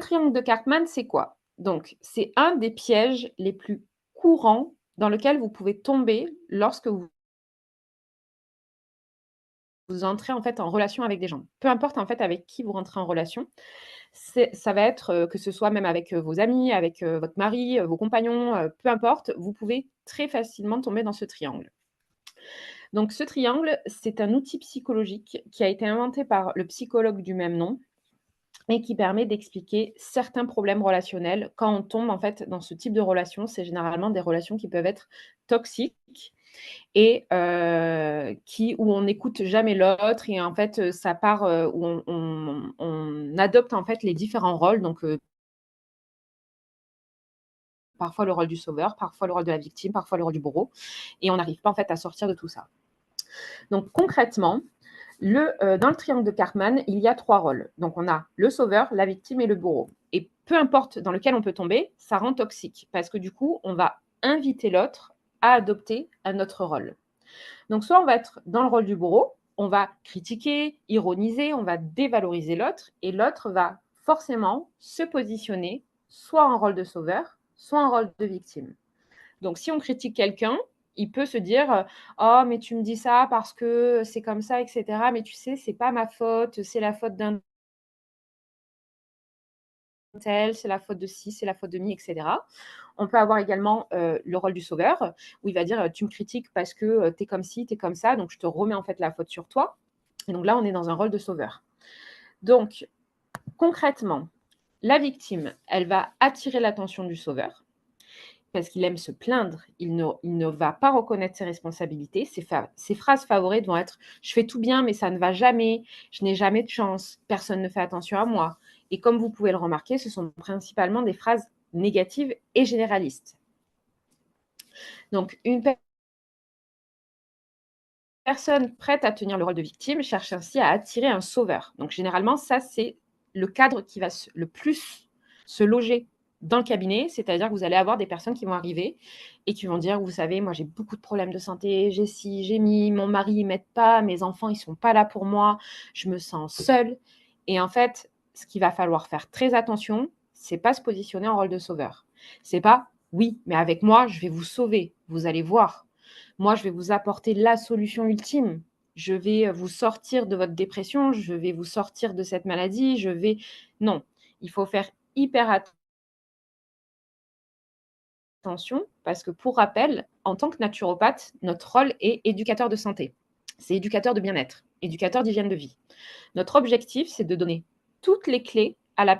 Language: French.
Triangle de Karpman, c'est quoi? Donc, c'est un des pièges les plus courants dans lequel vous pouvez tomber lorsque vous entrez, en fait, en relation avec des gens. Peu importe, en fait, avec qui vous rentrez en relation, ça va être, que ce soit même avec, vos amis, avec, votre mari, vos compagnons, peu importe, vous pouvez très facilement tomber dans ce triangle. Donc ce triangle, c'est un outil psychologique qui a été inventé par le psychologue du même nom et qui permet d'expliquer certains problèmes relationnels. Quand on tombe, en fait, dans ce type de relation, c'est généralement des relations qui peuvent être toxiques et où on n'écoute jamais l'autre et en fait, ça part, où on adopte, en fait, les différents rôles, donc parfois le rôle du sauveur, parfois le rôle de la victime, parfois le rôle du bourreau et on n'arrive pas, en fait, à sortir de tout ça. Donc concrètement, dans le triangle de Karpman, il y a 3 rôles. Donc on a le sauveur, la victime et le bourreau et peu importe dans lequel on peut tomber, ça rend toxique parce que du coup, on va inviter l'autre à adopter un autre rôle. Donc soit on va être dans le rôle du bourreau, on va critiquer, ironiser, on va dévaloriser l'autre et l'autre va forcément se positionner soit en rôle de sauveur, soit en rôle de victime. Donc si on critique quelqu'un, il peut se dire, «Oh mais tu me dis ça parce que c'est comme ça et cetera, mais tu sais, c'est pas ma faute, c'est la faute d'un tel, c'est la faute de ci, c'est la faute de mi» et cetera. On peut avoir également, le rôle du sauveur, où il va dire, «Tu me critiques parce que, tu es comme ci, tu es comme ça, donc je te remets en fait la faute sur toi» et donc là, on est dans un rôle de sauveur. Donc concrètement, la victime, elle va attirer l'attention du sauveur parce qu'il aime se plaindre, il ne va pas reconnaître ses responsabilités. Ses phrases favorites vont être: «Je fais tout bien, mais ça ne va jamais. Je n'ai jamais de chance. Personne ne fait attention à moi» et comme vous pouvez le remarquer, ce sont principalement des phrases négatives et généralistes. Donc une personne prête à tenir le rôle de victime cherche ainsi à attirer un sauveur. Donc généralement, ça, c'est le cadre qui va le plus se loger dans le cabinet, c'est-à-dire que vous allez avoir des personnes qui vont arriver et qui vont dire: «Vous savez, moi j'ai beaucoup de problèmes de santé, j'ai ci, j'ai mi, mon mari il m'aide pas, mes enfants ils sont pas là pour moi, je me sens seule» et en fait, ce qu'il va falloir faire très attention, c'est pas se positionner en rôle de sauveur. C'est pas: «Oui, mais avec moi, je vais vous sauver, vous allez voir». Moi, je vais vous apporter la solution ultime. Je vais vous sortir de votre dépression, je vais vous sortir de cette maladie, non, il faut faire hyper attention parce que pour rappel, en tant que naturopathe, notre rôle est éducateur de santé. C'est éducateur de bien-être, éducateur d'hygiène de vie. Notre objectif, c'est de donner toutes les clés